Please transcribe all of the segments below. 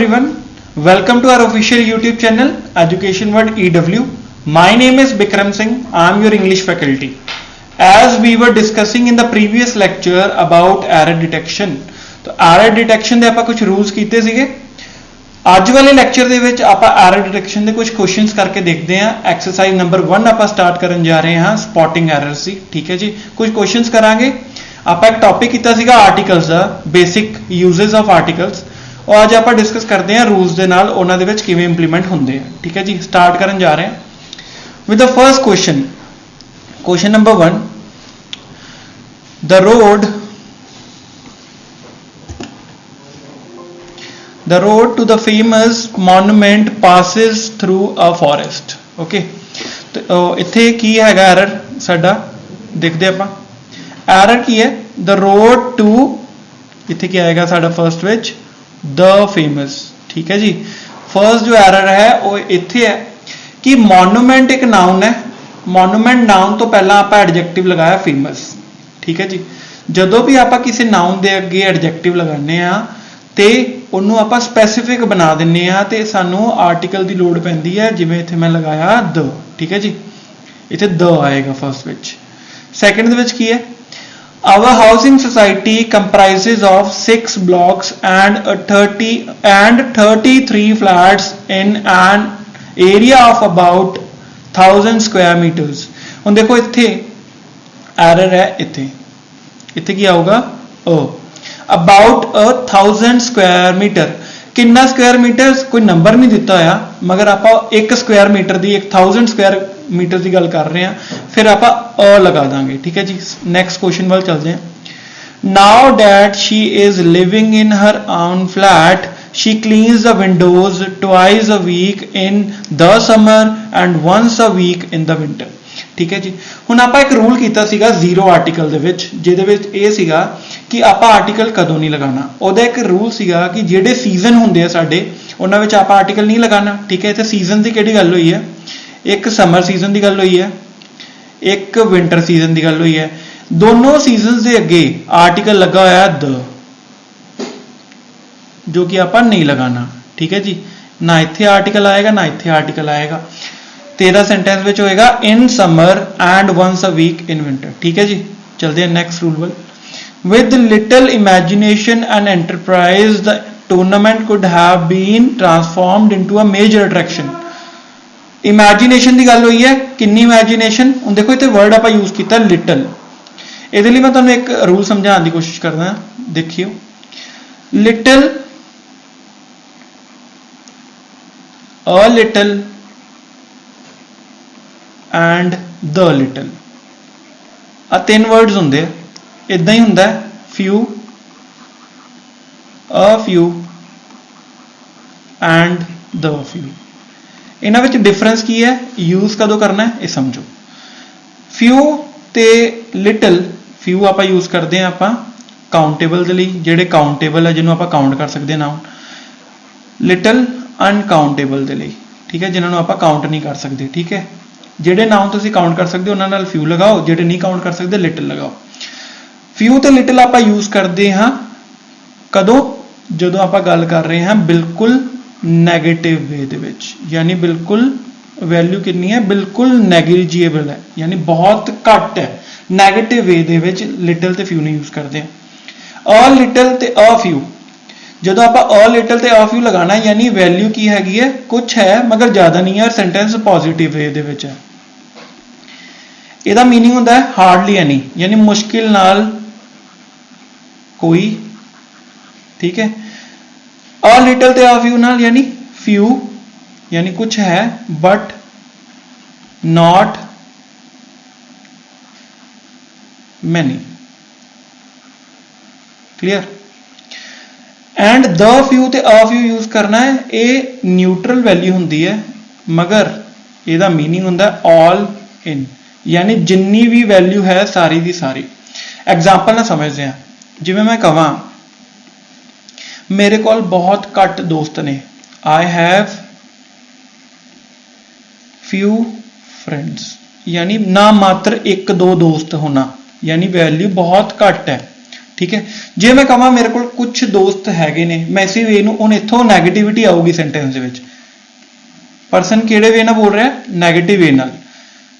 everyone, welcome to our official YouTube channel Education World EW. My name is Bikram Singh. I am your English faculty. As we were discussing in the previous lecture about error detection, तो error detection ਦੇ ਆਪਾਂ ਕੁਝ rules ਕੀਤੇ ਸੀਗੇ। ਅੱਜ ਵਾਲੇ lecture ਦੇ ਵਿੱਚ ਆਪਾਂ error detection ਦੇ ਕੁਝ ਕੁਐਸਚਨਸ ਕਰਕੇ ਦੇਖਦੇ ਹਾਂ। ਐਕਸਰਸਾਈਜ਼ ਨੰਬਰ 1 ਆਪਾਂ ਸਟਾਰਟ ਕਰਨ ਜਾ ਰਹੇ ਹਾਂ ਸਪੌਟਿੰਗ ਐਰਰਸ ਦੀ। ਠੀਕ ਹੈ ਜੀ, ਕੁਝ ਕੁਐਸਚਨਸ ਕਰਾਂਗੇ। ਆਪਾਂ ਇੱਕ ਟੌਪਿਕ ਕੀਤਾ ਸੀਗਾ articles the, basic uses of articles, और ਅੱਜ ਆਪਾਂ डिस्कस करते हैं रूल्स ਦੇ ਨਾਲ ਉਹਨਾਂ ਦੇ ਵਿੱਚ ਕਿਵੇਂ ਇੰਪਲੀਮੈਂਟ ਹੁੰਦੇ ਆ। ठीक है जी, स्टार्ट ਕਰਨ ਜਾ ਰਹੇ ਹਾਂ with the first question number 1, the road to the famous monument passes through a forest। okay, तो ਇੱਥੇ ਕੀ ਹੈਗਾ ਐਰਰ ਸਾਡਾ, ਦੇਖਦੇ ਆਪਾਂ ਐਰਰ ਕੀ ਹੈ। the road to, ਇੱਥੇ ਕੀ ਆਏਗਾ ਸਾਡਾ ਫਰਸਟ ਵਿੱਚ the famous। ठीक है जी, फर्स्ट जो एरर है वो इत्थे है कि मॉन्यूमेंट एक नाउन है, मॉन्यूमेंट नाउन तो पहला आप एडजेक्टिव लगाया फेमस। ठीक है जी, जदों भी आप किसी नाउन दे अगे एडजेक्टिव लगाने आ ते उन्होंने आप स्पैसीफिक बना दिन्ने आ ते सानू आर्टिकल की लोड़ पैंदी है, जिवें इत्थे मैं लगाया द। ठीक है जी, इत्थे द आएगा फर्स्ट विच। सैकेंड दे विच की है, our housing society comprises of 6 blocks and 33 flats in an area of about 1000 square meters। ਹੁਣ ਦੇਖੋ ਇੱਥੇ एरर है, ਇੱਥੇ ਕੀ ਆਊਗਾ about 1000 square meter। कितना स्क्वायर मीटर कोई नंबर नहीं दिता होया, मगर आप 1 स्क्वायर मीटर की 1000 स्क्वायर मीटर की गल कर रहे हैं, फिर आप लगा देंगे। ठीक है जी, नैक्सट क्वेश्चन वाल चलते हैं। Now that she is living in her own flat, she cleans the windows twice a week in the summer and once a week in the winter. ठीक है जी, हुण आप एक रूल कीता सीगा जीरो आर्टिकल दे विच, जिहदे विच इह सीगा कि आप आर्टिकल कदों नहीं लगाना। उहदा एक रूल सीगा कि जिहड़े सीजन हुंदे आ साडे उहनां विच आप आर्टिकल नहीं लगाना। ठीक है, इत्थे सीजन की किहड़ी गल होई है, एक समर सीजन की गल हुई है, एक विंटर सीजन की गल हुई है। दोनों सीजन के अगे आर्टिकल लगा होया द, जो कि आप नहीं लगाना। ठीक है जी, ना इत्थे आर्टिकल आएगा ना इत्थे आर्टिकल आएगा। तेरा सेंटेंस में होएगा in summer and once a week in winter. ठीक है जी, चलते हैं नेक्स्ट रूल वाल। With little imagination and enterprise the tournament could have been transformed into a major attraction. Imagination की गल हुई है, किन्नी इमेजिनेशन, हुण देखो इत्थे वर्ड आप यूज किया लिटिल। इहदे लई मैं तुहानूं एक रूल समझाउण की कोशिश करदा, देखियो little, a little and the little, आ 3 वर्ड्स होंदे। इदां ही हुंदा है few, a few and the few. इन्हां विच डिफरेंस की है, यूज कदों करना है ये समझो। फ्यू ते लिटिल, फ्यू आप यूज करते हैं आप काउंटेबल के लिए, जिहड़े काउंटेबल है जिन्होंने आप काउंट कर सकते नाउन। लिटिल अनकाउंटेबल के लिए, ठीक है, जिन्होंने आप काउंट नहीं कर सकते। ठीक है, जिहड़े नाउन तुसीं काउंट कर सकते हो उन्हां नाल फ्यू लगाओ, जिहड़े नहीं काउंट कर सकते लिटिल लगाओ। फ्यू ते लिटिल आप यूज करते हैं कदों, जदों आप गल कर रहे हैं बिल्कुल नैगेटिव वे दे विच, यानी बिल्कुल वैल्यू कितनी है, बिल्कुल नैगलिजिएबल है, यानी बहुत घट है। नैगेटिव वे दे विच लिटिल ते फ्यू नहीं यूज करते हैं। अ लिटिल ते अ फ्यू, जदों आप अ लिटिल ते अ फ्यू लगाना है, यानी वैल्यू की हैगी है, कुछ है मगर ज़्यादा नहीं है, और सेंटेंस पॉजिटिव वे दे विच है। ਇਹਦਾ मीनिंग ਹੁੰਦਾ है हार्डली एनी, यानी मुश्किल नाल कोई। ठीक है, अ लिटिल ते अ फ्यू नाल यानी फ्यू, यानी कुछ है but not many. Clear. And the few ते अ फ्यू यूज करना है, ये न्यूट्रल वैल्यू होंदी है, मगर ਇਹਦਾ मीनिंग ਹੁੰਦਾ है ऑल इन, यानी जिन्नी भी वैल्यू है सारी दी सारी। एग्जाम्पल ना समझते हैं, जिवें मैं कहां मेरे कोल बहुत घट दोस्त ने, आई हैव फ्यू फ्रेंड्स, यानी ना मात्र 1-2 दोस्त होना, यानी वैल्यू बहुत घट है। ठीक है। जे मैं कहां मेरे को कुछ दोस्त हैगे ने, मैं इसी वे नूं हुण इत्थों नैगेटिविटी आऊगी सेंटेंस दे विच, परसन किहड़े वे नाल बोल रहा है, नैगेटिव वे नाल।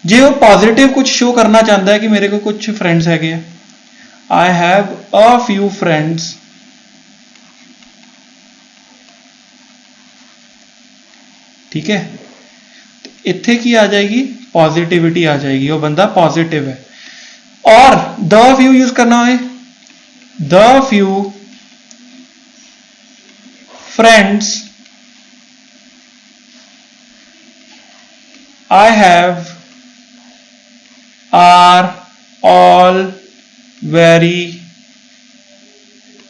जे वो पॉजिटिव कुछ शो करना चाहता है कि मेरे को कुछ फ्रेंड्स हैगे, I have a few friends, ठीक है, इत्थे की आ जाएगी, पॉजिटिविटी आ जाएगी, वो बंदा पॉजिटिव है। और द फ्यू यूज करना है, the few friends I have are all very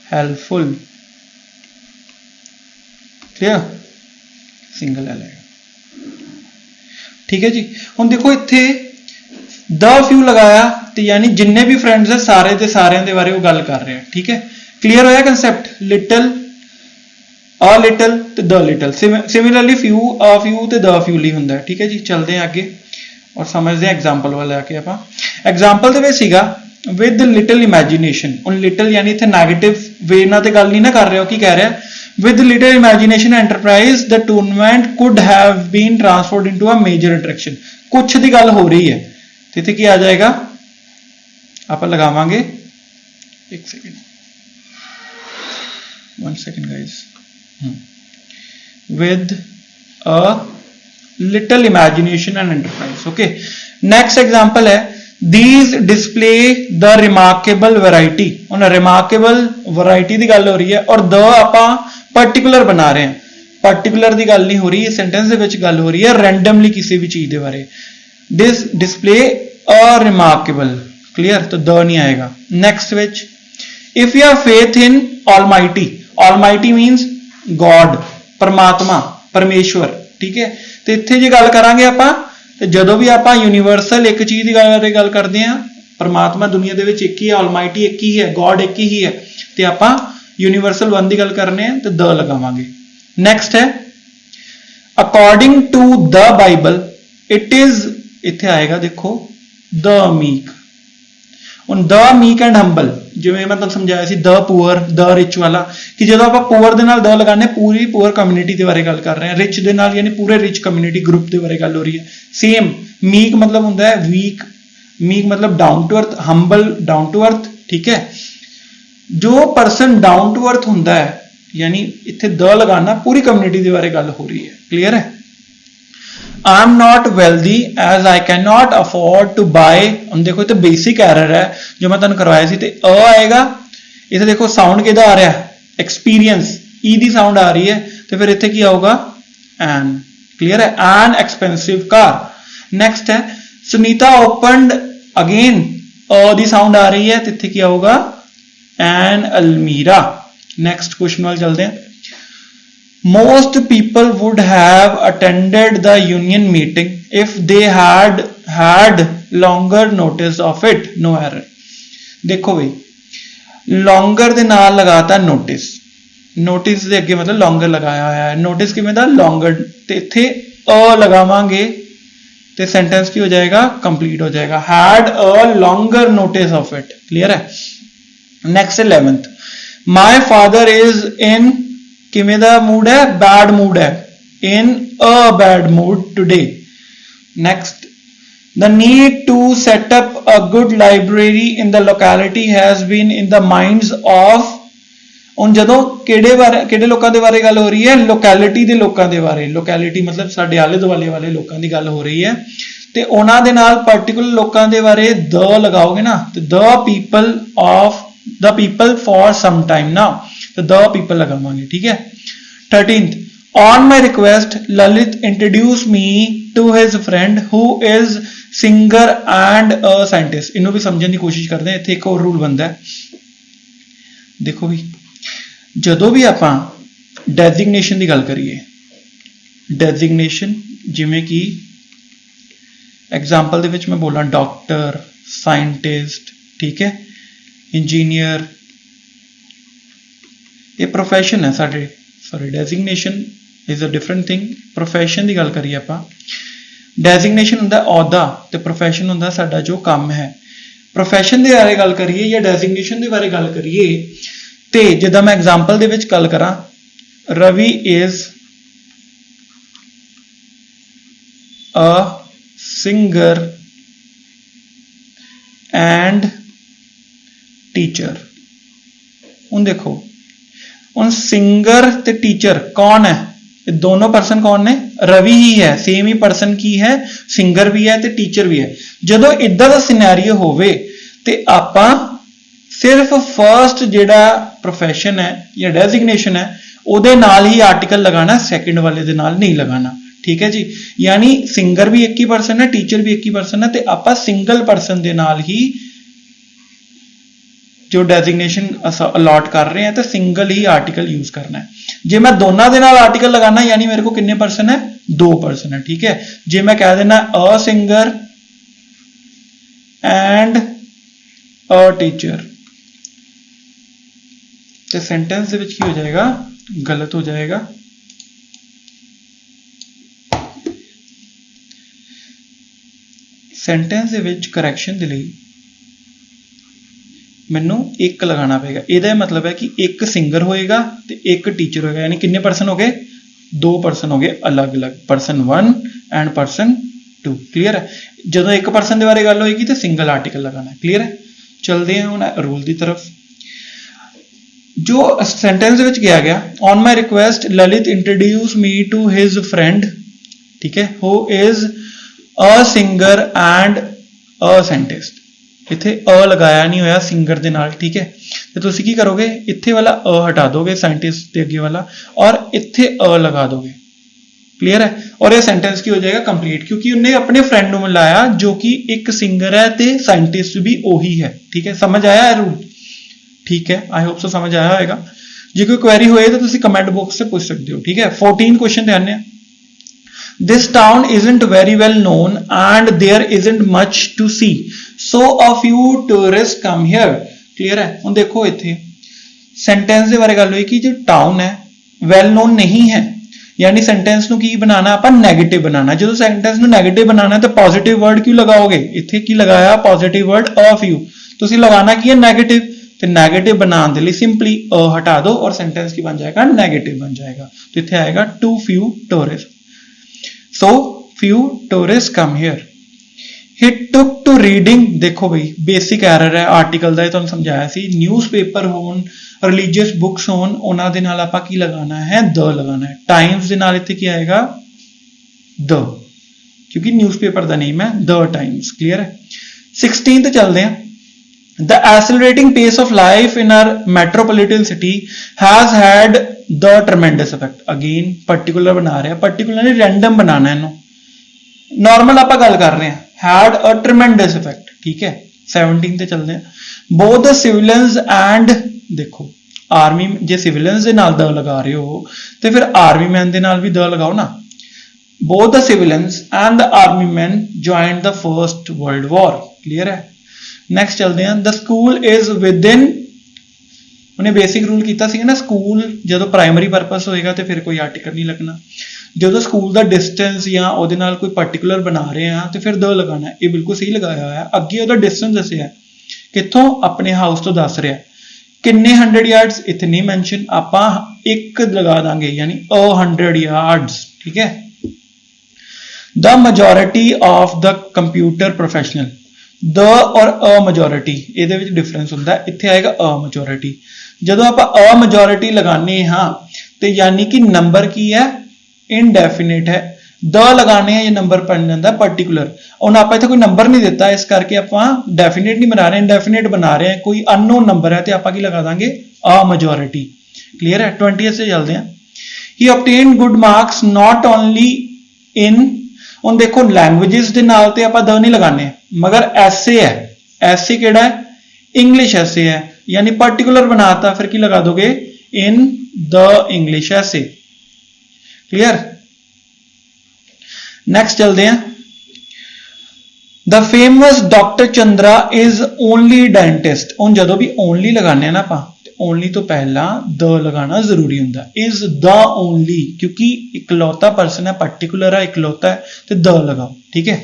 helpful, clear, single L है, ठीक है जी। हुण देखो इत्थे द फ्यू लगाया तो यानी जिन्ने भी फ्रेंड्स है सारे दे सारियां दे बारे वो गल कर रहे हैं, ठीक है। क्लियर होया कंसेप्ट, लिटिल, अ लिटिल ते the little, similarly few a few ते द फ्यू ली हुंदा है, ठीक है जी। चलते हैं आगे और समझते हैं एग्जाम्पल वाले आके आपां। एग्जाम्पल दे विच सीगा विद लिटिल इमेजिनेशन, हुण लिटिल यानी इत्थे नैगेटिव वे नाल ते गल नहीं ना कर रहे हो, की कह रहा है, with little imagination enterprise the tournament could have been transformed into a major attraction, कुछ दी गल हो रही है तो इत्थे की आ जाएगा, आपां लगावांगे, एक second, 1 second guys, with a little imagination and enterprise, okay। next example है, these display the remarkable variety, on remarkable variety दी गल हो रही है, और the आपां particular बना रहे हैं, particular दी गल नहीं हो रही, सेंटेंस दे विच गल हो रही है randomly किसी भी चीज दे बारे, this display a remarkable, clear, तो the नहीं आएगा। next which, if you have faith in almighty, almighty means God, परमात्मा, परमेश्वर, ठीक है। तो इत्थे जे गल करांगे आपां, ते जदों भी आपां यूनीवर्सल एक चीज की गल करते हैं, परमात्मा दुनिया दे विच एक ही है, ऑलमाइटी एक ही है, गॉड एक ही है, ते आपां यूनीवर्सल वन की गल करने हैं तो द लगावांगे। नेक्स्ट है according to the Bible it is, इत्थे आएगा देखो द मीक, ਹੁਣ द मीक एंड हंबल, जिवें मैं तुहानूं समझाया सी द पुअर द रिच वाला, कि जदों आपां पुअर दे नाल द लगाने पूरी पुअर कम्युनिटी दे बारे गल कर रहे हैं, रिच दे नाल यानी पूरे रिच कम्युनिटी ग्रुप दे बारे गल हो रही है। सेम मीक मतलब हुंदा है वीक, मीक मतलब down to earth, humble down to earth, ठीक है। जो पर्सन डाउन टू अर्थ हुंदा है यानी इत्थे द लगाना पूरी कम्युनिटी दे बारे गल हो रही है, क्लियर है। I am not wealthy as I cannot afford to buy, हम देखो तो बेसिक एरर है जो मैं तुहानूं करवाया सी, ते अ आएगा, इत्थे देखो साउंड किहदा आ रहा है, एक्सपीरियंस, ई दी साउंड आ रही है, तो फिर इत्थे की आऊगा एन, क्लियर है, एन एक्सपेंसिव कार। नेक्स्ट है Sunita opened, again a the sound आ रही है, तो इत्थे की आऊगा एन अलमीरा। नेक्स्ट क्वेश्चन वाल चलते हैं, most people would have attended the union meeting if they had had longer notice of it, no error। देखो भाई longer दे नाल लगाता notice, notice दे अगे मतलब longer लगाया होया है, notice किवें दा longer, ते इत्थे अ लगावांगे ते सेंटेंस की हो जाएगा, कंप्लीट हो जाएगा, had a longer notice of it, clear है। Next 11th, my father is in, किवें दा मूड है, बैड मूड है, in a bad mood today. Next, the need to set up a good library in the locality has been in the minds of, हुण जदों किहड़े लोकां दे बारे गल हो रही है, लोकैलिटी दे लोकां दे बारे, लोकैलिटी मतलब साडे आले दुआले वाले लोकां दी गल हो रही है, ते उहनां दे नाल पर्टिकुलर लोकां दे बारे द लगाओगे ना, तो the people of, the people for some time now, तो द पीपल लगावांगे, ठीक है। 13th, on my request Lalit introduced me to his friend who is singer and a scientist। इन्हों भी समझने की कोशिश करते हैं, इत्थे एक और रूल बनता है, देखो भी जदों भी आपां डेजिग्नेशन की गल करिए, डेजिग्नेशन जिवें कि एग्जाम्पल दे विच मैं बोला डॉक्टर, साइंटिस्ट, ठीक है, इंजीनियर, ये प्रोफैशन है साडे, sorry designation is a different thing, profession की गल करिए आपां, डेजिग्नेशन हुंदा अहुदा ते प्रोफैशन हुंदा साडा जो काम है। प्रोफैशन के बारे गल करिए या डेजिग्नेशन के बारे गल करिए तो जिद्दां मैं एग्जाम्पल दे विच गल करा, Ravi is a singer and teacher. हुण देखो, हुण सिंगर ते टीचर कौन है? ये दोनों पर्सन कौन ने? रवि ही है, सेम ही पर्सन की है, सिंगर भी है ते टीचर भी है। जदों इदां दा सिनेरियो होवे ते आपां सिर्फ फर्स्ट जिहड़ा प्रोफैशन है या डेजिग्नेशन है उहदे नाल ही आर्टिकल लगाना, सैकेंड वाले दे नाल नहीं लगाना। ठीक है जी, यानी सिंगर भी एक ही पर्सन है, टीचर भी एक ही पर्सन है, तो आपां सिंगल पर्सन दे नाल ही जो डेजिग्नेशन अलॉट कर रहे हैं तो सिंगल ही आर्टिकल यूज करना है। जे मैं दोनों दे नाल आर्टिकल लगाना यानी मेरे को कितने पर्सन है? 2 पर्सन है। ठीक है, जे मैं कह देना अ सिंगर एंड अ टीचर तो सेंटेंस दे विच की हो जाएगा? गलत हो जाएगा। सेंटेंस दे विच करैक्शन दे लई मैनू एक लगाना पेगा। ਇਹਦਾ मतलब है कि एक सिंगर होएगा तो एक टीचर होएगा, यानी कितने पर्सन हो गए? 2 पर्सन हो गए अलग अलग, पर्सन 1 एंड पर्सन 2। क्लीयर है? जो एक पर्सन के बारे गल होएगी तो सिंगल आर्टिकल लगाना है। क्लीयर है? चलते हैं हुण रूल की तरफ। जो सेंटेंस विच गया on my request Lalit introduce me to his friend, ठीक है, who is a singer and a scientist. इत्थे अ लगाया नहीं होया सिंगर दे नाल। ठीक है, तो तुसीं की करोगे? इत्थे वाला अ हटा दोगे साइंटिस्ट के अगे वाला और इत्थे अ लगा दोगे। क्लीयर है? और ये सेंटेंस की हो जाएगा कंप्लीट, क्योंकि उन्हें अपने फ्रेंड को मिलाया जो कि एक सिंगर है ते साइंटिस्ट भी वही है। ठीक है, समझ आया है रूल? ठीक है, आई होप सो समझ आया होगा। जे कोई क्वेरी होए तो तुसीं कमेंट बॉक्स से पूछ सकते हो। ठीक है, 14 क्वेश्चन ध्यान है। This town isn't very well known and there isn't much to see, so a few tourists come here. Clear है? ਹੁਣ देखो इत्थे सेंटेंस ਦੇ ਬਾਰੇ ਗੱਲ ਹੋਈ कि जो टाउन है well known नहीं है, यानी सेंटेंस ਨੂੰ ਕੀ बनाना? ਆਪਾਂ नेगेटिव बनाना। जो सेंटेंस ਨੂੰ नेगेटिव बनाना है तो पॉजिटिव वर्ड क्यों लगाओगे? इत्थे की लगाया? Positive word a few। तुसीं लगाना की है? नेगेटिव। तो नेगेटिव बनाने के लिए सिंपली अ हटा दो और सेंटेंस की बन जाएगा? नेगेटिव बन जाएगा। तो इत्थे आएगा too few tourist. So few tourists come here. He took to reading। देखो भाई बेसिक एरर है आर्टिकल का, तुहानूं समझाया सी। न्यूज़पेपर होन, रिलीजियस बुक्स होन, उन्हां दे नाल आपां की लगाना है? द लगाना है। टाइम्स दे नाल इत्थे की आएगा? द, क्योंकि न्यूज़पेपर दा नेम है द टाइम्स। क्लियर है? 16 ते चलदे हैं। The accelerating pace of life in our metropolitan city has had the tremendous effect। Again particular बना रहे हैं, particular नहीं random बनाना है इन्हों, नॉर्मल आप गल कर रहे हैं। had a tremendous effect। ठीक है, 17 ते चलते हैं। both the civilians and देखो आर्मी, जे सिविलियंस दे नाल द लगा रहे हो तो फिर आर्मी मैन दे नाल भी द लगाओ ना। both the civilians and the army men joined the first world war। Clear है? नैक्सट चलते हैं। The school is with in, उन्हें बेसिक रूल किया ना, स्कूल जो प्राइमरी परपस होएगा तो फिर कोई आर्टिकल नहीं लगना। जो स्कूल का डिस्टेंस या ਉਹਦੇ ਨਾਲ कोई पर्टिकुलर बना रहे हैं तो फिर द लगाना है। ये बिल्कुल सही लगाया हुआ है। अगे ਉਹਦਾ डिस्टेंस दसिया कितों? अपने हाउस तो दस रहा है। किन्ने 100 यार्ड्स इतने नहीं मैंशन, आपां एक लगा देंगे यानी 100 यार्ड्स। ठीक है। The majority of the computer professional, the और अ majority ਇਹਦੇ ਵਿੱਚ डिफरेंस ਹੁੰਦਾ है। इत्थे आएगा अ majority। ਜਦੋਂ ਆਪਾਂ अ majority लगाने हाँ तो यानी कि नंबर की है? इनडेफिनेट है। द लगाने हैं ये नंबर बन जाता है पर्टिकुलर। और आप इतना कोई नंबर नहीं देता, इस करके आप डेफिनेट नहीं बना रहे, इनडेफिनेट बना रहे हैं। कोई अननोन नंबर है तो आप लगा देंगे अ majority। क्लियर है? 20 से चलते हैं। He obtained good marks not only in, ਹੁਣ देखो लैंग्वेजेस के नाल ते आपां द नहीं लगाने, मगर ऐसे है, ऐसे केड़ा है? इंग्लिश ऐसे है, यानी पर्टिकुलर बनाता, फिर की लगा दोगे? इन द इंग्लिश ऐसे। क्लियर? नेक्स्ट चलते हैं। The famous doctor Chandra is only dentist. हुण जदों भी ओनली लगाने ना आपां, ओनली तो पहला द लगाना जरूरी होंदा। इज द ओनली, क्योंकि इकलौता पर्सन है, पर्टिकुलर है, इकलौता है, तो द लगाओ। ठीक है।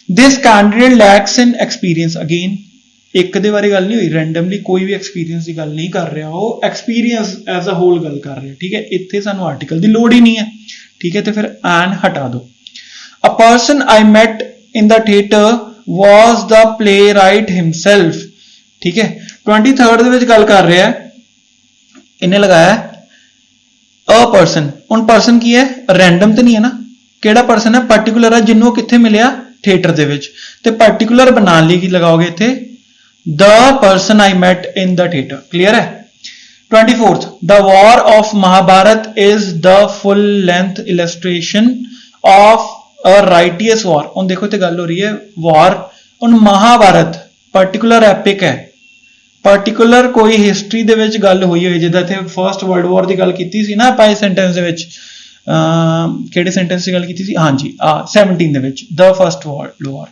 This candidate lakhs in experience. Again ਇੱਕ ਦੇ ਬਾਰੇ ਗੱਲ ਨਹੀਂ ਹੋਈ, ਰੈਂਡਮਲੀ ਕੋਈ ਵੀ ਐਕਸਪੀਰੀਅੰਸ ਦੀ ਗੱਲ ਨਹੀਂ ਕਰ ਰਿਹਾ, ਉਹ ਐਕਸਪੀਰੀਅੰਸ ਐਜ਼ ਅ ਹੋਲ ਗੱਲ ਕਰ ਰਿਹਾ, ਠੀਕ ਹੈ। ਇੱਥੇ ਸਾਨੂੰ ਆਰਟੀਕਲ ਦੀ ਲੋੜ ਹੀ ਨਹੀਂ ਹੈ, ਠੀਕ ਹੈ, ਤੇ ਫਿਰ ਐਨ ਹਟਾ ਦਿਓ। A person I met in the theatre was the playwright himself, ਠੀਕ ਹੈ। 23rd ਦੇ ਵਿੱਚ ਗੱਲ ਕਰ ਰਿਹਾ, ਇਹਨੇ ਲਗਾਇਆ ਅ ਪਰਸਨ। ਹੁਣ ਪਰਸਨ ਕੀ ਹੈ, ਰੈਂਡਮ ਤੇ ਨਹੀਂ ਹੈ ਨਾ, ਕਿਹੜਾ ਪਰਸਨ ਹੈ, ਪਾਰਟਿਕੂਲਰ ਹੈ, ਜਿਹਨੂੰ ਕਿੱਥੇ ਮਿਲਿਆ, ਥੀਏਟਰ ਦੇ ਵਿੱਚ। ਤੇ ਪਾਰਟਿਕੂਲਰ ਬਣਾਉਣ ਲਈ ਕੀ ਲਗਾਓਗੇ ਇੱਥੇ, the person I met in the theatre, clear ਹੈ। 24th, the war of Mahabharat is the full length illustration of a righteous war। ਹੁਣ ਦੇਖੋ ਤੇ ਗੱਲ ਹੋ ਰਹੀ ਹੈ war, ਹੁਣ ਮਹਾਭਾਰਤ ਪਾਰਟਿਕੂਲਰ ਐਪਿਕ ਹੈ, ਪਾਰਟਿਕੂਲਰ ਕੋਈ ਹਿਸਟਰੀ ਦੇ ਵਿੱਚ ਗੱਲ ਹੋਈ ਹੋਈ, ਜਿੱਦਾਂ ਇੱਥੇ ਫਰਸਟ ਵਰਲਡ ਵਾਰ ਦੀ ਗੱਲ ਕੀਤੀ ਸੀ ਨਾ ਆਪਾਂ ਇਸ ਸੈਂਟੈਂਸ ਦੇ ਵਿੱਚ, ਕਿਹੜੇ ਸੈਂਟੈਂਸ ਦੀ ਗੱਲ ਕੀਤੀ ਸੀ, ਹਾਂਜੀ 17 ਦੇ ਵਿੱਚ, ਦ ਫਰਸਟ ਵਰਲਡ ਵਾਰ।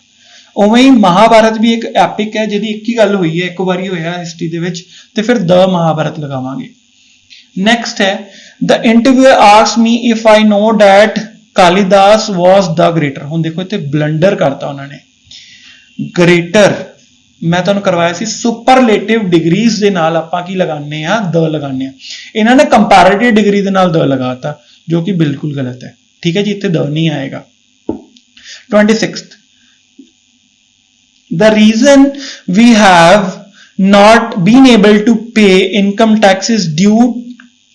ਉਵੇਂ ਹੀ ਮਹਾਭਾਰਤ ਵੀ ਇੱਕ ਐਪਿਕ ਹੈ ਜਿਹਦੀ ਇੱਕ ਹੀ ਗੱਲ ਹੋਈ ਹੈ, ਇੱਕ ਵਾਰੀ ਹੋਇਆ ਹਿਸਟਰੀ ਦੇ ਵਿੱਚ, ਤੇ ਫਿਰ ਦ ਮਹਾਭਾਰਤ ਲਗਾਵਾਂਗੇ। ਨੈਕਸਟ ਹੈ, the interviewer asks me if I know that Kalidas was the greater. ਹੁਣ ਦੇਖੋ ਇੱਥੇ ਬਲੰਡਰ ਕਰਤਾ ਉਹਨਾਂ ਨੇ, ਗ੍ਰੇਟਰ ਮੈਂ ਤੁਹਾਨੂੰ ਕਰਵਾਇਆ ਸੀ ਸੁਪਰਲੇਟਿਵ ਡਿਗਰੀਜ਼ ਦੇ ਨਾਲ ਆਪਾਂ ਕੀ ਲਗਾਉਂਦੇ ਆ, ਦ ਲਗਾਉਂਦੇ ਆ। ਇਹਨਾਂ ਨੇ ਕੰਪੈरेटिव ਡਿਗਰੀ ਦੇ ਨਾਲ ਦ ਲਗਾਤਾ, ਜੋ ਕਿ ਬਿਲਕੁਲ ਗਲਤ ਹੈ, ਠੀਕ ਹੈ ਜੀ, ਇੱਥੇ ਦ ਨਹੀਂ ਆਏਗਾ। 26th, the reason we have not been able to pay income tax is due,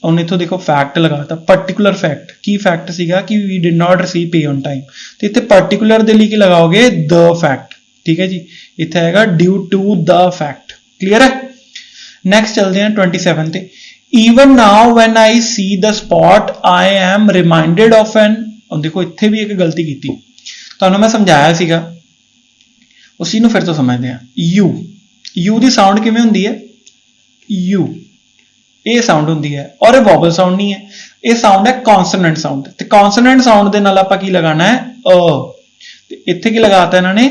ਹੁਣ ਇਥੋਂ ਦੇਖੋ ਫੈਕਟ ਲਗਾਤਾ, ਪਾਰਟਿਕੂਲਰ ਫੈਕਟ। ਕੀ ਫੈਕਟ ਸੀਗਾ ਕਿ we did not receive pay on time, ਤੇ ਇੱਥੇ ਪਾਰਟਿਕੂਲਰ ਦੇ ਲਈ ਕੀ ਲਗਾਓਗੇ, the fact, ਠੀਕ ਹੈ ਜੀ। ਇੱਥੇ ਆਏਗਾ due to the fact, clear ਹੈ। ਨੈਕਸਟ ਚਲਦੇ ਹਾਂ 27 ਤੇ, even now when I see the spot I am reminded of an, ਹੁਣ ਦੇਖੋ ਇੱਥੇ ਵੀ ਇੱਕ ਗਲਤੀ ਕੀਤੀ, ਤੁਹਾਨੂੰ ਮੈਂ ਸਮਝਾਇਆ ਸੀਗਾ, ਉसी ਨੂੰ ਫਿਰ ਤੋਂ ਸਮਝਦੇ ਹਾਂ। ਯੂ ਦੀ ਸਾਊਂਡ ਕਿਵੇਂ ਹੁੰਦੀ ਹੈ, ਯੂ ਇਹ ਸਾਊਂਡ ਹੁੰਦੀ ਹੈ, ਔਰ ਇਹ ਵੋਬਲ ਸਾਊਂਡ ਨਹੀਂ ਹੈ, ਇਹ ਸਾਊਂਡ ਹੈ ਕੌਨਸੋਨੈਂਟ ਸਾਊਂਡ। ਤੇ ਕੌਨਸੋਨੈਂਟ ਸਾਊਂਡ ਦੇ ਨਾਲ ਆਪਾਂ ਕੀ ਲਗਾਉਣਾ ਹੈ, ਅ, ਤੇ ਇੱਥੇ ਕੀ ਲਗਾਤਾ ਇਹਨਾਂ ਨੇ,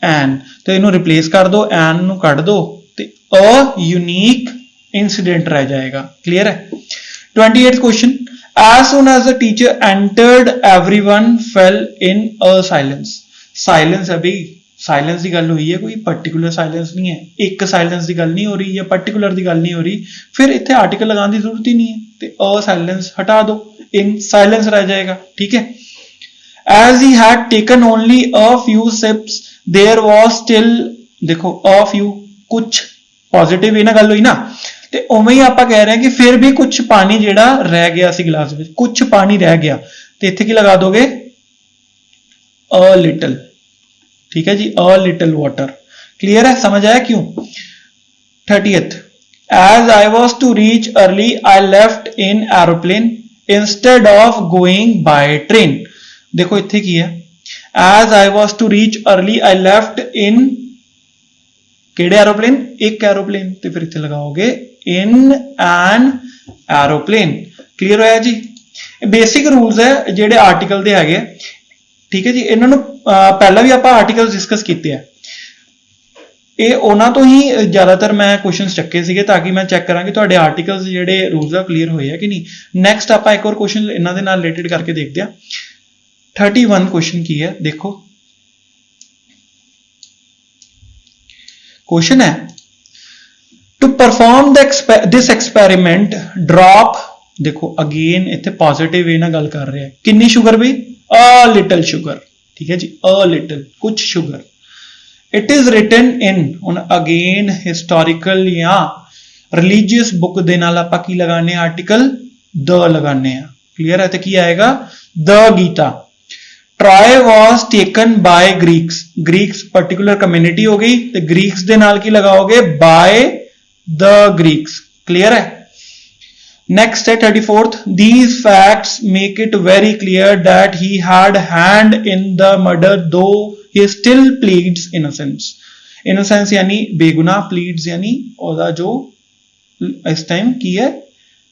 ਐਨ, ਤੇ ਇਹਨੂੰ ਰਿਪਲੇਸ ਕਰ ਦਿਓ, ਐਨ ਨੂੰ ਕੱਢ ਦਿਓ, ਤੇ ਅ ਯੂਨੀਕ ਇੰਸੀਡੈਂਟ ਰਹਿ ਜਾਏਗਾ, ਕਲੀਅਰ ਹੈ। 28th question, as soon as the teacher entered everyone fell in a silence। Silence ਹੈ ਬਈ, ਸਾਇਲੈਂਸ ਦੀ ਗੱਲ ਹੋਈ ਹੈ, ਕੋਈ ਪਾਰਟਿਕੂਲਰ ਸਾਇਲੈਂਸ ਨਹੀਂ ਹੈ, ਇੱਕ ਸਾਇਲੈਂਸ ਦੀ ਗੱਲ ਨਹੀਂ ਹੋ ਰਹੀ ਜਾਂ ਪਾਰਟਿਕੂਲਰ ਦੀ ਗੱਲ ਨਹੀਂ ਹੋ ਰਹੀ, ਫਿਰ ਇੱਥੇ ਆਰਟੀਕਲ ਲਗਾਉਣ ਦੀ ਜ਼ਰੂਰਤ ਹੀ ਨਹੀਂ ਹੈ, ਤੇ ਅ ਸਾਇਲੈਂਸ ਹਟਾ ਦਿਓ, ਇਨ ਸਾਇਲੈਂਸ ਰਹਿ ਜਾਏਗਾ, ਠੀਕ ਹੈ। as he had taken only a few sips there was still, ਦੇਖੋ a few, ਕੁਛ ਪੋਜ਼ਿਟਿਵ ਇਹ ਨਾ ਗੱਲ ਹੋਈ ਨਾ, ਤੇ ਉਵੇਂ ਹੀ ਆਪਾਂ ਕਹਿ ਰਹੇ ਹਾਂ ਕਿ ਫਿਰ ਵੀ ਕੁਝ ਪਾਣੀ ਜਿਹੜਾ ਰਹਿ ਗਿਆ ਸੀ ਗਲਾਸ ਵਿੱਚ, ਕੁਝ ਪਾਣੀ ਰਹਿ ਗਿਆ, ਤੇ ਇੱਥੇ ਕੀ ਲਗਾ ਦੋਗੇ, a little, ठीक है जी, a little water, क्लियर है, समझ आया क्यों। 30th, as I was to reach early I left in aeroplane instead of going by train। देखो इत्थे की है, as I was to reach early I left in केड़े एरोप्लेन, एक एरोप्लेन, तो फिर इत्थे लगाओगे in an aeroplane, क्लियर होया जी। बेसिक रूल्स है जेड़े आर्टिकल दे हैगे, ठीक है जी, इन्हां नूं पहला भी आपां आर्टिकल्स डिस्कस कीते हैं, ਇਹ ਉਹਨਾਂ ਤੋਂ ਹੀ ਜ਼ਿਆਦਾਤਰ ਮੈਂ ਕੁਐਸਚਨਸ ਚੱਕੇ ਸੀਗੇ ਤਾਂ ਕਿ ਮੈਂ ਚੈੱਕ ਕਰਾਂ ਕਿ ਤੁਹਾਡੇ ਆਰਟੀਕਲਸ ਜਿਹੜੇ ਰੂਲਸ ਆ ਕਲੀਅਰ ਹੋਏ ਆ ਕਿ ਨਹੀਂ। ਨੈਕਸਟ ਆਪਾਂ ਇੱਕ ਹੋਰ ਕੁਐਸਚਨ ਇਹਨਾਂ ਦੇ ਨਾਲ ਰਿਲੇਟਡ ਕਰਕੇ ਦੇਖਦੇ ਆ। 31 ਕੁਐਸਚਨ ਕੀ ਹੈ, ਦੇਖੋ ਕੁਐਸਚਨ ਹੈ, to perform this experiment drop, ਦੇਖੋ ਅਗੇਨ ਇੱਥੇ ਪੋਜ਼ਿਟਿਵ ਵੇ ਨਾਲ ਗੱਲ ਕਰ ਰਿਹਾ, ਕਿੰਨੀ ਸ਼ੂਗਰ ਵੀ, ਅ ਲਿਟਲ ਸ਼ੂਗਰ, ਠੀਕ ਹੈ ਜੀ, ਅ ਲਿਟਲ, ਕੁਝ sugar. It is written in, ਹੁਣ again historical ਜਾਂ religious book ਦੇ ਨਾਲ ਆਪਾਂ ਕੀ ਲਗਾਣੇ ਆਰਟੀਕਲ, the ਲਗਾਣੇ ਆ, ਕਲੀਅਰ ਹੈ। ਤੇ ਕੀ ਆਏਗਾ, the Gita। Troy was taken by Greeks, Greeks particular community ਹੋ ਗਈ, ਤੇ Greeks ਦੇ ਨਾਲ ਕੀ ਲਗਾਓਗੇ, by the Greeks, ਕਲੀਅਰ ਹੈ। Next है 34th, these facts make it very clear that he had hand in the murder though he still pleads innocence। innocence यानी बेगुनाह, pleads यानी ਉਹਦਾ ਜੋ ਇਸ ਟਾਈਮ ਕੀ ਹੈ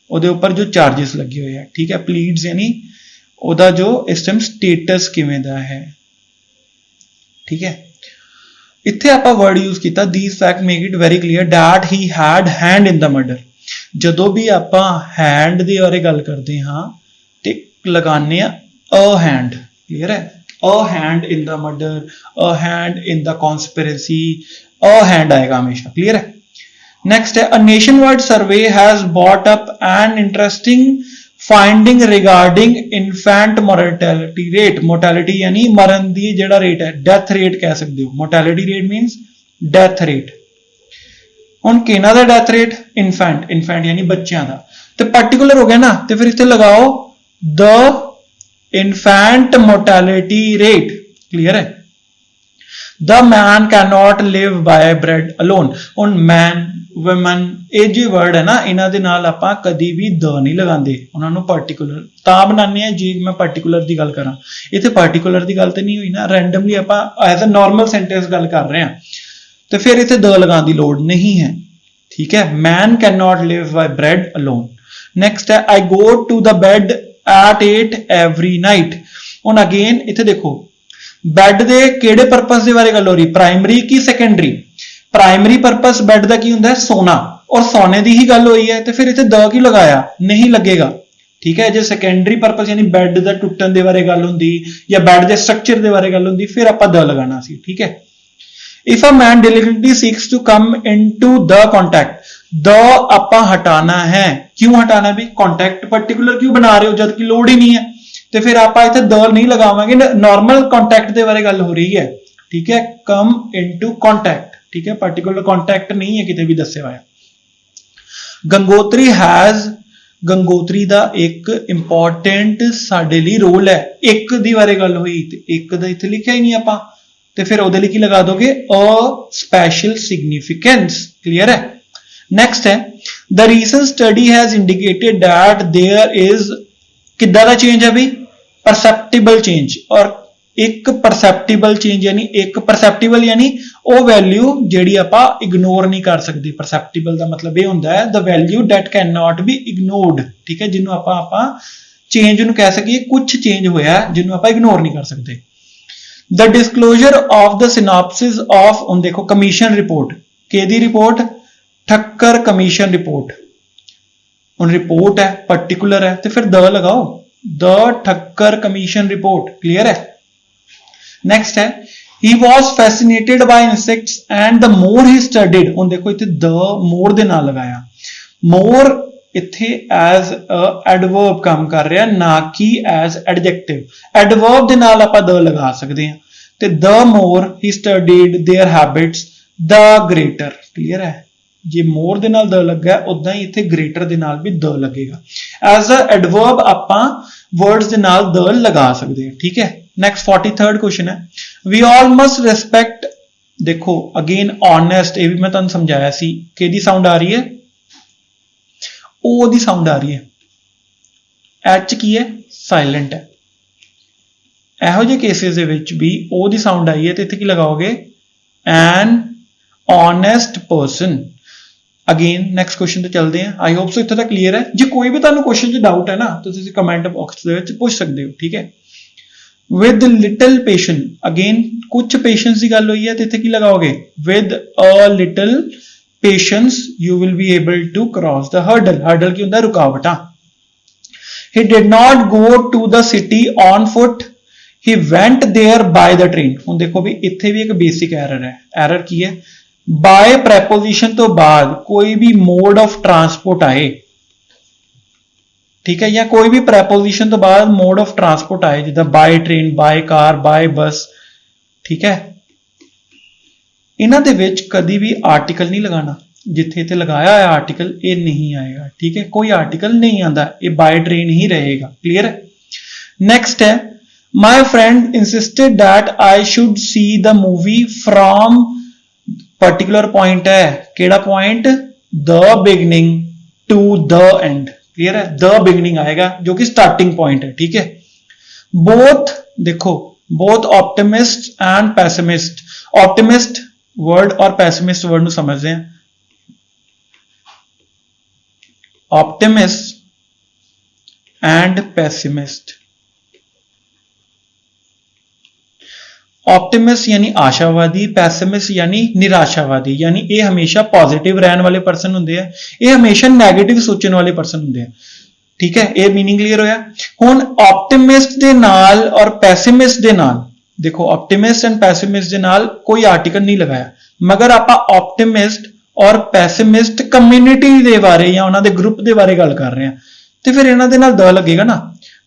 ਉਹਦੇ ਉੱਪਰ ਜੋ ਚਾਰजेस ਲੱਗੇ ਹੋਏ ਆ, ਠੀਕ ਹੈ। pleads यानी ਉਹਦਾ ਜੋ ਇਸ ਟਾਈਮ ਸਟੇਟਸ ਕਿਵੇਂ ਦਾ ਹੈ, ਠੀਕ ਹੈ। ਇੱਥੇ ਆਪਾਂ ਵਰਡ ਯੂਜ਼ ਕੀਤਾ, these facts make it very clear that he had hand in the murder। ਜਦੋਂ ਵੀ ਆਪਾਂ ਹੈਂਡ ਦੇ ਬਾਰੇ ਗੱਲ ਕਰਦੇ ਹਾਂ ਤੇ ਲਗਾਉਂਦੇ ਆ ਅ ਹੈਂਡ, ਕਲੀਅਰ ਹੈ, a hand in the murder, a hand in the conspiracy, a hand आएगा हमेशा, क्लियर है। नेक्स्ट है, a nationwide survey has brought up an interesting finding regarding infant mortality rate। mortality यानी मरण दी जेड़ा रेट है, death rate कह सकते हो, mortality rate means death rate. ਹੁਣ ਕਿਹਨਾਂ ਦਾ ਡੈਥ ਰੇਟ, ਇਨਫੈਂਟ ਯਾਨੀ ਬੱਚਿਆਂ ਦਾ, ਤੇ ਪਾਰਟਿਕੂਲਰ ਹੋ ਗਿਆ ਨਾ, ਤੇ ਫਿਰ ਇੱਥੇ ਲਗਾਓ the infant mortality rate, clear ਹੈ। The man can not live by bread alone. ਹੁਣ ਮੈਨ, ਵੂਮਨ, ਇਹ ਜੇ ਵਰਡ ਹੈ ਨਾ, ਇਹਨਾਂ ਦੇ ਨਾਲ ਆਪਾਂ ਕਦੀ ਵੀ ਦ ਨਹੀਂ ਲਗਾਉਂਦੇ, ਉਹਨਾਂ ਨੂੰ ਪਾਰਟਿਕੂਲਰ ਤਾਂ ਬਣਾਉਂਦੇ ਆ ਜੇ ਮੈਂ ਪਾਰਟਿਕੂਲਰ ਦੀ ਗੱਲ ਕਰਾਂ। ਇੱਥੇ ਪਾਰਟਿਕੂਲਰ ਦੀ ਗੱਲ ਤੇ ਨਹੀਂ ਹੋਈ ਨਾ, ਰੈਂਡਮਲੀ ਆਪਾਂ ਐਜ਼ ਅ ਨਾਰਮਲ ਸੈਂਟੈਂਸ ਗੱਲ ਕਰ ਰਹੇ ਹਾਂ, तो फिर इतने द लगाने की लोड़ नहीं है, ठीक है। Man can not live by bread alone. Next है, I go to the bed at 8 every night. हुण अगेन इत्थे देखो बैड दे किहड़े पर्पस दे बारे गल हो रही, प्राइमरी की सैकेंडरी। प्राइमरी पर्पस बैड दा की हुंदा है, सोना, और सोने दी ही गल होई है, तो फिर इत्थे द की लगाया, नहीं लगेगा, ठीक है। जे सैकेंडरी पर्पस यानी बैड दा टुटण दे बारे गल हुंदी या बैड दे स्ट्रक्चर दे बारे गल हुंदी, फिर आपां द लगाना सी, ठीक है। If a man deliberately seeks to come into the contact, the आपा हटाना है, क्यों हटाना है भी, कॉन्टैक्ट पर्टिकुलर क्यों बना रहे हो जबकि लोड ही नहीं है, तो फिर आपा इत्थे द नहीं लगावांगे, नॉर्मल कॉन्टैक्ट दे बारे गल हो रही है, ठीक है। कम इनटू कॉन्टैक्ट, ठीक है, पर्टिकुलर कॉन्टैक्ट नहीं है किते भी दस्सिया होया। गंगोत्री हैज, गंगोत्री दा एक इंपॉर्टेंट साडे लई रोल है, एक दी बारे गल होई ते एक दा इत्थे लिखिया ही नहीं आपा, तो फिर ਉਹਦੇ ਲਈ ਕੀ ਲਗਾ ਦੋਗੇ, अ स्पेशल सिग्निफिकेंस, क्लियर है। नेक्स्ट है, the recent study has indicated that there is, किद्दां दा चेंज है भी, परसेप्टिबल चेंज। और एक परसेप्टिबल चेंज यानी एक परसेप्टिबल यानी ਉਹ वैल्यू ਜਿਹੜੀ ਆਪਾਂ ਇਗਨੋਰ ਨਹੀਂ ਕਰ ਸਕਦੇ। परसेप्टिबल ਦਾ ਮਤਲਬ ਇਹ ਹੁੰਦਾ ਹੈ the value that can not be ignored, ठीक है, ਜਿਹਨੂੰ ਆਪਾਂ ਚੇਂਜ ਨੂੰ ਕਹਿ ਸਕੀਏ, ਕੁਝ ਚੇਂਜ ਹੋਇਆ ਜਿਹਨੂੰ ਆਪਾਂ ਇਗਨੋਰ ਨਹੀਂ ਕਰ ਸਕਦੇ। The disclosure of the synopsis of, ਹੁਣ देखो कमीशन रिपोर्ट, केदी रिपोर्ट, ठक्कर कमीशन रिपोर्ट। ਹੁਣ रिपोर्ट है, पर्टिकुलर है, तो फिर द लगाओ, the Thakkar commission report, clear है। नेक्स्ट है, he was fascinated by insects and the more he studied, ਹੁਣ देखो इत्थे the more ਦੇ ਨਾਲ ਲਗਾਇਆ, more इत्थे as a adverb काम कर रहा है, ना कि as adjective। adverb ਦੇ ਨਾਲ ਆਪਾਂ the ਲਗਾ ਸਕਦੇ ਹਾਂ, ਤੇ the more he studied their habits the greater, clear है। ਜੇ more ਦੇ ਨਾਲ the ਲੱਗਾ, ਉਦਾਂ ਹੀ ਇੱਥੇ greater ਦੇ ਨਾਲ ਵੀ the ਲੱਗੇਗਾ। as a adverb ਆਪਾਂ words ਦੇ ਨਾਲ the ਲਗਾ ਸਕਦੇ ਹਾਂ, ठीक है। next 43rd क्वेश्चन है, we all must respect, देखो again honest, ਇਹ ਵੀ ਮੈਂ ਤੁਹਾਨੂੰ ਸਮਝਾਇਆ ਸੀ, ਕਿਹਦੀ ਸਾਊਂਡ ਆ ਰਹੀ ਹੈ, ओ दी साउंड आ रही है, एच की है, साइलेंट है। ਇਹੋ ਜਿਹੇ ਕੇਸਿਸ ਦੇ ਵਿੱਚ ਵੀ ओ ਦੀ ਸਾਊਂਡ ਆਈ ਹੈ ਤੇ ਇੱਥੇ ਕੀ ਲਗਾਓਗੇ, an honest person. Again next question ਤੇ ਚੱਲਦੇ ਹਾਂ। ਆਈ ਹੋਪ ਸੋ ਇੱਥੇ ਤੱਕ ਕਲੀਅਰ ਹੈ। ਜੇ ਕੋਈ ਵੀ ਤੁਹਾਨੂੰ ਕੁਐਸਚਨ 'ਚ ਡਾਊਟ ਹੈ ਨਾ ਤਾਂ ਤੁਸੀਂ ਕਮੈਂਟ ਬਾਕਸ ਦੇ ਵਿੱਚ ਪੁੱਛ ਸਕਦੇ ਹੋ, ਠੀਕ ਹੈ। ਵਿਦ ਲਿਟਲ ਪੇਸ਼ੈਂਸ, ਅਗੇਨ ਕੁਝ ਪੇਸ਼ੈਂਸ ਦੀ ਗੱਲ ਹੋਈ ਹੈ ਤੇ ਇੱਥੇ ਕੀ ਲਗਾਓਗੇ, with a little patience you will be able to cross the hurdle। hurdle ਕੀ ਹੁੰਦਾ, ਰੁਕਾਵਟਾਂ। he did not go to the city on foot, he went there by the train। ਹੁਣ ਦੇਖੋ ਵੀ ਇੱਥੇ ਵੀ ਇੱਕ ਬੇਸਿਕ ਐਰਰ ਹੈ। ਐਰਰ ਕੀ ਹੈ, by preposition ਤੋਂ ਬਾਅਦ ਕੋਈ ਵੀ mode of transport ਆਏ, ਠੀਕ ਹੈ, ਜਾਂ ਕੋਈ ਵੀ preposition ਤੋਂ ਬਾਅਦ mode of transport ਆਏ, ਜਿੱਦਾਂ by train, by car, by bus, ਠੀਕ ਹੈ, ਇਹਨਾਂ ਦੇ ਵਿੱਚ ਕਦੀ ਵੀ ਆਰਟੀਕਲ ਨਹੀਂ ਲਗਾਣਾ। ਜਿੱਥੇ ਇੱਥੇ ਲਗਾਇਆ ਹੋਇਆ ਆਰਟੀਕਲ ਇਹ ਨਹੀਂ ਆਏਗਾ, ਠੀਕ ਹੈ, ਕੋਈ ਆਰਟੀਕਲ ਨਹੀਂ ਆਂਦਾ, ਇਹ ਬਾय ट्रेन ही रहेगा, क्लियर है। नेक्स्ट है, my friend insisted that I should see the movie from, particular point है, केड़ा point, the beginning to the end, clear है। द बिगिनिंग आएगा जो कि स्टार्टिंग पॉइंट है, ठीक है। बोथ देखो, both optimist and pessimist, optimist word और पैसिमिस्ट वर्ड ਨੂੰ ਸਮਝਦੇ हैं। ऑप्टिमिस्ट एंड पैसिमिस्ट, ऑप्टिमिस्ट यानी आशावादी, पैसिमिस्ट यानी निराशावादी, यानी ये हमेशा पॉजिटिव रहने वाले पर्सन होंगे हैं, ये हमेशा नैगेटिव सोचने वाले पर्सन होंगे हैं, ठीक है। ये मीनिंग क्लियर होया। हुण ऑप्टिमिस्ट दे नाल और पैसिमिस्ट दे नाल देखो ऑप्टिमिस्ट एंड पैसिमिस्ट दे नाल कोई आर्टिकल नहीं लगाया, मगर आपां ऑप्टिमिस्ट और पैसिमिस्ट कम्युनिटी दे बारे या उन्हां दे ग्रुप दे बारे गल कर रहे हैं, तो फिर इन्हां दे नाल द लगेगा ना।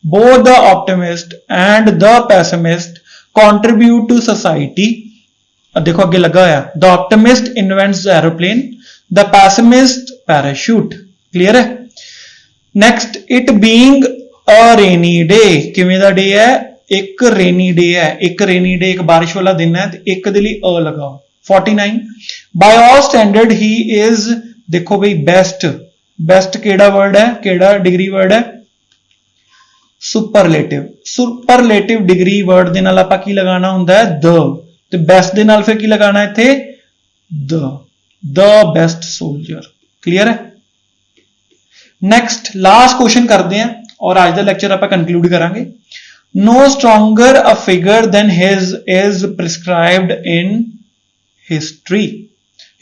Both the optimist and the pessimist contribute to society. देखो अगे लगा होया, the optimist invents the aeroplane, the pessimist parachute. Clear है। Next, it being a rainy day, किवें दा डे है, एक रेनी डे है, एक रेनी डे एक बारिश वाला दिन है, एक दे लई अ लगाओ। 49, by all standard he is, देखो भाई बेस्ट, बेस्ट केड़ा वर्ड है, केड़ा डिग्री वर्ड है, सुपरलेटिव। सुपरलेटिव डिग्री वर्ड दे नाल आपां की लगाना हुंदा है द, ते बेस्ट दे नाल फिर की लगाना है इत्थे द बेस्ट सोल्जर। क्लियर है। नेक्स्ट लास्ट क्वेश्चन करते हैं और आज दा लेक्चर आपां कंक्लूड करांगे। No stronger a figure than his is prescribed in history.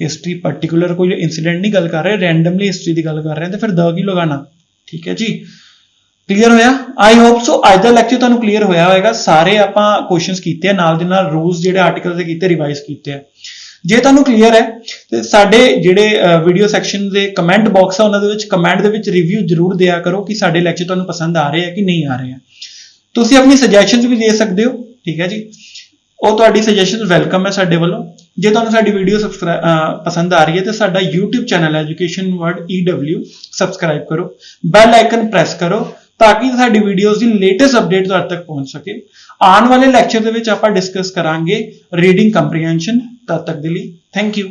History particular कोई इंसीडेंट नहीं गल कर रहे, रैंडमली हिस्ट्री की गल कर रहे हैं, तो फिर द की लगाना। ठीक है जी, क्लीयर होया। आई होप सो अज दा लैक्चर तुहानू क्लीयर होया होएगा। सारे आपां क्वेश्चंस कीते हैं, नाल दे नाल रूल्स जिहड़े आर्टिकल दे कीते, रिवाइज कीते हैं। जे तुहानू क्लीयर है ते साडे जिहड़े वीडियो सैक्शन दे कमेंट बॉक्स है, उन्हां दे विच कमेंट दे विच रिव्यू जरूर दिया करो कि साडे लैक्चर तुहानू पसंद आ रहे हैं कि नहीं आ रहे हैं। तुसीं अपनी सजैशनस भी दे सकदे हो। ठीक है जी, ਉਹ ਤੁਹਾਡੀ ਸਜੈਸ਼ਨ ਵੈਲਕਮ ਹੈ ਸਾਡੇ ਵੱਲੋਂ। ਜੇ ਤੁਹਾਨੂੰ ਸਾਡੀ ਵੀਡੀਓ ਪਸੰਦ ਆ ਰਹੀ ਹੈ ਤਾਂ ਸਾਡਾ YouTube channel education world EW subscribe ਕਰੋ, ਬੈਲ ਆਈਕਨ ਪ੍ਰੈਸ ਕਰੋ ਤਾਂ ਕਿ ਸਾਡੀ ਵੀਡੀਓਜ਼ ਦੀ ਲੇਟੈਸਟ ਅਪਡੇਟ ਤੁਹਾਡੇ ਤੱਕ ਪਹੁੰਚ ਸਕੇ। ਆਉਣ ਵਾਲੇ ਲੈਕਚਰ ਦੇ ਵਿੱਚ ਆਪਾਂ ਡਿਸਕਸ ਕਰਾਂਗੇ ਰੀਡਿੰਗ ਕੰਪਰੀਹੈਂਸ਼ਨ। ਤਦ ਤੱਕ ਦੇ ਲਈ ਥੈਂਕ ਯੂ।